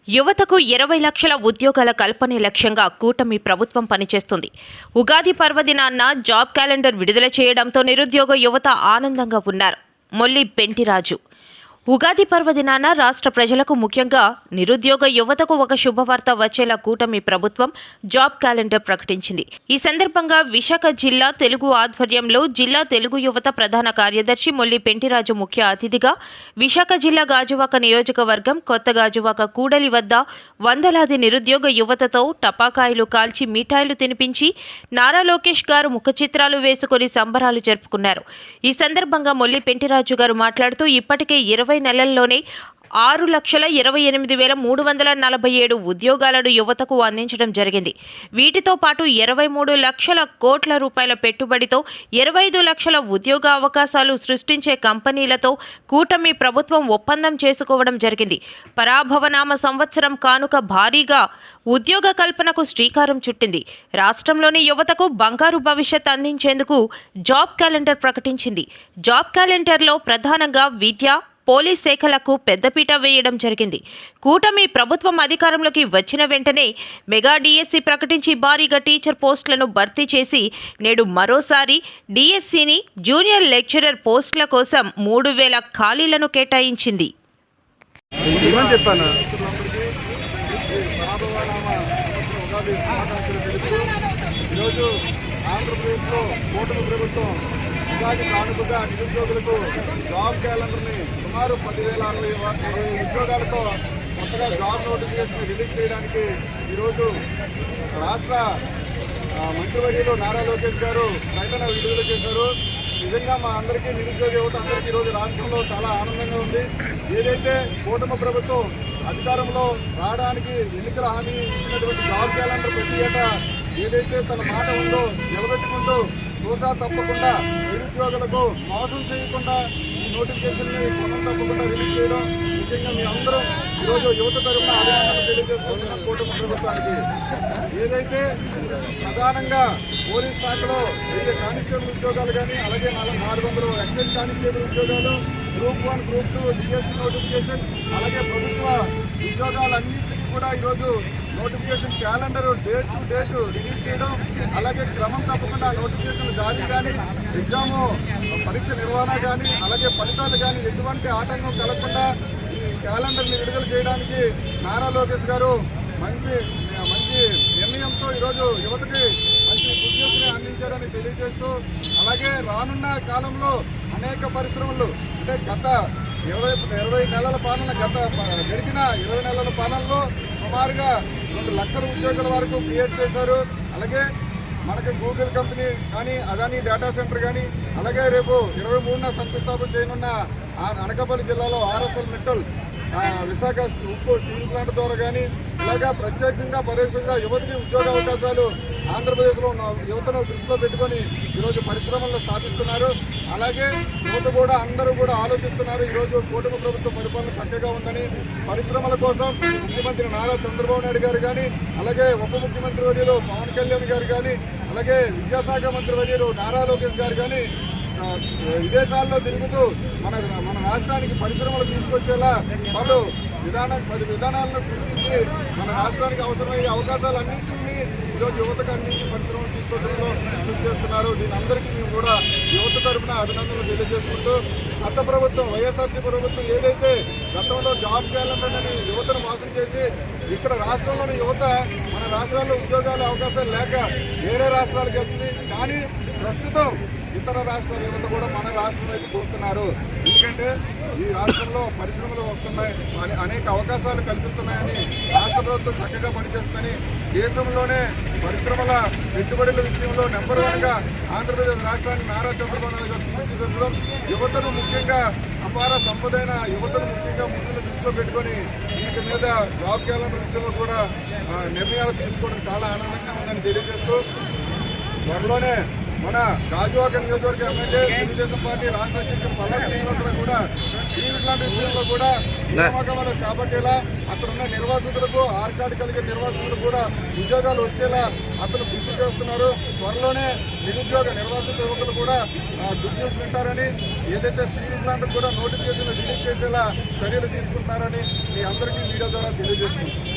యువతకు 20 లక్షల ఉద్యోగాల కల్పనే లక్ష్యంగా కూటమి ప్రభుత్వం పనిచేస్తుంది. ఉగాది పర్వదినాన జాబ్ క్యాలెండర్ విడుదల చేయడంతో నిరుద్యోగ యువత ఆనందంగా ఉన్నారు. మొల్లి పెంటిరాజు ఉగాది పర్వదినాన రాష్ట్ర ప్రజలకు ముఖ్యంగా నిరుద్యోగ యువతకు ఒక శుభవార్త వచ్చేలా కూటమి ప్రభుత్వం జాబ్ క్యాలెండర్ ప్రకటించింది. ఈ సందర్భంగా విశాఖ జిల్లా తెలుగు ఆధ్వర్యంలో జిల్లా తెలుగు యువత ప్రధాన కార్యదర్శి మొల్లి పెంటిరాజు ముఖ్య అతిథిగా విశాఖ జిల్లా గాజువాక నియోజకవర్గం కొత్త గాజువాక కూడలి వద్ద వందలాది నిరుద్యోగ యువతతో టపాకాయలు కాల్చి మిఠాయిలు తినిపించి నారా లోకేష్ గారు ముఖ చిత్రాలు వేసుకుని సంబరాలు జరుపుకున్నారు. ఈ సందర్భంగా మొల్లి పెంటిరాజు గారు మాట్లాడుతూ ఇప్పటికే 20 నెలల్లోనే 6,28,347 ఉద్యోగాలను యువతకు అందించడం జరిగింది. వీటితో పాటు 23 లక్షల కోట్ల రూపాయల పెట్టుబడితో 25 లక్షల ఉద్యోగ అవకాశాలు సృష్టించే కంపెనీలతో కూటమి ప్రభుత్వం ఒప్పందం చేసుకోవడం జరిగింది. పరాభవనామ సంవత్సరం కానుక భారీగా ఉద్యోగ కల్పనకు శ్రీకారం చుట్టింది. రాష్ట్రంలోని యువతకు బంగారు భవిష్యత్ అందించేందుకు జాబ్ క్యాలెండర్ ప్రకటించింది. జాబ్ క్యాలెండర్లో ప్రధానంగా విద్య, పోలీస్ శాఖలకు పెద్దపీట వేయడం జరిగింది. కూటమి ప్రభుత్వం అధికారంలోకి వచ్చిన వెంటనే మెగా డిఎస్సి ప్రకటించి భారీగా టీచర్ పోస్టులను భర్తీ చేసి నేడు మరోసారి డిఎస్సిని జూనియర్ లెక్చరర్ పోస్టుల కోసం 3,000 ఖాళీలను కేటాయించింది. ఉగాది కానుకగా నిరుద్యోగులకు జాబ్ క్యాలెండర్ని సుమారు 10,060 ఉద్యోగాలతో కొత్తగా జాబ్ నోటిఫికేషన్ రిలీజ్ చేయడానికి ఈరోజు రాష్ట్ర మంత్రివర్యులు నారా లోకేష్ గారు ప్రకటన విడుదల చేశారు. నిజంగా మా అందరికీ నిరుద్యోగ యువత అందరికీ ఈరోజు రాష్ట్రంలో చాలా ఆనందంగా ఉంది. ఏదైతే కూటమి ప్రభుత్వం అధికారంలో రావడానికి ఎన్నికల హామీ ఇచ్చినటువంటి జాబ్ క్యాలెండర్ ప్రతి ఏటా ఏదైతే తన మాట ఉందో నిలబెట్టుకుంటూ తోచా తప్పకుండా నిరుద్యోగులకు మోసం చేయకుండా ఈ నోటిఫికేషన్ని కొనం తప్పకుండా రిలీజ్ చేయడం ముఖ్యంగా మీ అందరం ఈరోజు యువత తరఫున అభినందనలు తెలియజేసుకుంటున్న కూటమి ప్రభుత్వానికి. ఏదైతే ప్రధానంగా పోలీస్ శాఖలో అయితే కానిస్టేబుల్ ఉద్యోగాలు కానీ అలాగే 400 ఎక్సైజ్ కానిస్టేబుల్ ఉద్యోగాలు, గ్రూప్ 1, గ్రూప్ 2 డిఎస్సి నోటిఫికేషన్ అలాగే ప్రభుత్వ ఉద్యోగాలన్నింటినీ కూడా ఈరోజు notification calendar date to date release చేయడం, అలాగే క్రమం తప్పకుండా నోటిఫికేషన్ జారీ కానీ ఎగ్జాము పరీక్ష నిర్వహణ కానీ అలాగే ఫలితాలు కానీ ఎటువంటి ఆటంకం కలగకుండా ఈ క్యాలెండర్ని విడుదల చేయడానికి నారా లోకేష్ గారు మంచి నిర్ణయంతో ఈరోజు యువతకి మంచి గుడ్ న్యూస్ని అందించారని తెలియజేస్తూ, అలాగే రానున్న కాలంలో అనేక పరిశ్రమలు అంటే గత 20 నెలల పాలన గడిచిన 20 నెలల పాలనలో సుమారుగా 2 లక్షల ఉద్యోగాల వరకు క్రియేట్ చేశారు. అలాగే మనకి గూగుల్ కంపెనీ కానీ అదానీ డేటా సెంటర్ కానీ అలాగే రేపు 23న శంకుస్థాపన చేయనున్న అనకాపల్లి జిల్లాలో ఆర్ఎస్ఎల్ మెటల్ విశాఖ ఉక్కు స్టీల్ ప్లాంట్ ద్వారా కానీ ఇలాగా ప్రత్యక్షంగా పరోక్షంగా యువతకి ఉద్యోగ అవకాశాలు ఆంధ్రప్రదేశ్లో ఉన్న యువతను దృష్టిలో పెట్టుకొని ఈరోజు పరిశ్రమలను స్థాపిస్తున్నారు. అలాగే యువత కూడా అందరూ కూడా ఆలోచిస్తున్నారు. ఈరోజు కూటమి ప్రభుత్వ పరిపాలన చక్కగా ఉందని పరిశ్రమల కోసం ముఖ్యమంత్రి నారా చంద్రబాబు నాయుడు గారు కానీ అలాగే ఉప ముఖ్యమంత్రి వర్యులు పవన్ కళ్యాణ్ గారు కానీ అలాగే విద్యాశాఖ మంత్రి వర్యులు నారా లోకేష్ గారు కానీ విదేశాల్లో తిరుగుతూ మన రాష్ట్రానికి పరిశ్రమలు తీసుకొచ్చేలా పలు విధానాలను సృష్టించి మన రాష్ట్రానికి అవసరమయ్యే అవకాశాలన్నింటినీ ఈరోజు యువతకు అందించి పరిశ్రమలు తీసుకొచ్చడంలో కృషి చేస్తున్నారు. దీని అందరికీ మేము కూడా యువత తరఫున అభినందనలు తెలియజేసుకుంటూ, గత ప్రభుత్వం వైఎస్ఆర్సీ ప్రభుత్వం ఏదైతే గతంలో జాబ్ క్యాలెండర్ని యువతను మోసం చేసి ఇక్కడ రాష్ట్రంలోని యువత మన రాష్ట్రాల్లో ఉద్యోగాల అవకాశాలు లేక వేరే రాష్ట్రాలకు వెళ్తుంది. కానీ ప్రస్తుతం ఇతర రాష్ట్రాల యువత కూడా మన రాష్ట్రం వైపు చూస్తున్నారు. ఎందుకంటే ఈ రాష్ట్రంలో పరిశ్రమలు వస్తున్నాయి, అనేక అవకాశాలు కల్పిస్తున్నాయని రాష్ట్ర ప్రభుత్వం చక్కగా పనిచేస్తుందని దేశంలోనే పరిశ్రమల పెట్టుబడుల విషయంలో నెంబర్ 1గా ఆంధ్రప్రదేశ్ రాష్ట్రాన్ని నారా చంద్రబాబు నాయుడు గారు తీర్చిదిద్దడం, యువతను ముఖ్యంగా అపార సంపదైన యువతను ముఖ్యంగా ముందును దృష్టిలో పెట్టుకొని వీటి మీద జాబ్ క్యాలెండర్ విషయంలో కూడా నిర్ణయాలు తీసుకోవడం చాలా ఆనందంగా ఉందని తెలియజేస్తూ, త్వరలోనే మన గాజువాక నియోజకవర్గ ఎమ్మెల్యే తెలుగుదేశం పార్టీ రాష్ట్ర అధ్యక్షుడు పల్లా శ్రీనివాసరావు కూడా స్టీల్ ప్లాంట్ విషయంలో కూడా నియామకాలను చేపట్టేలా అక్కడున్న నిర్వాసితులకు ఆర్కార్డు కలిగిన నిర్వాసితులకు కూడా ఉద్యోగాలు వచ్చేలా అతను కృషి చేస్తున్నారు. త్వరలోనే నిరుద్యోగ నిర్వాసిత యువకులు కూడా గుడ్ న్యూస్ వింటారని, ఏదైతే స్టీల్ ప్లాంట్ కూడా నోటిఫికేషన్ రిలీజ్ చేసి చేసేలా చర్యలు తీసుకుంటున్నారని మీ అందరికీ మీడియా ద్వారా తెలియజేస్తున్నాం.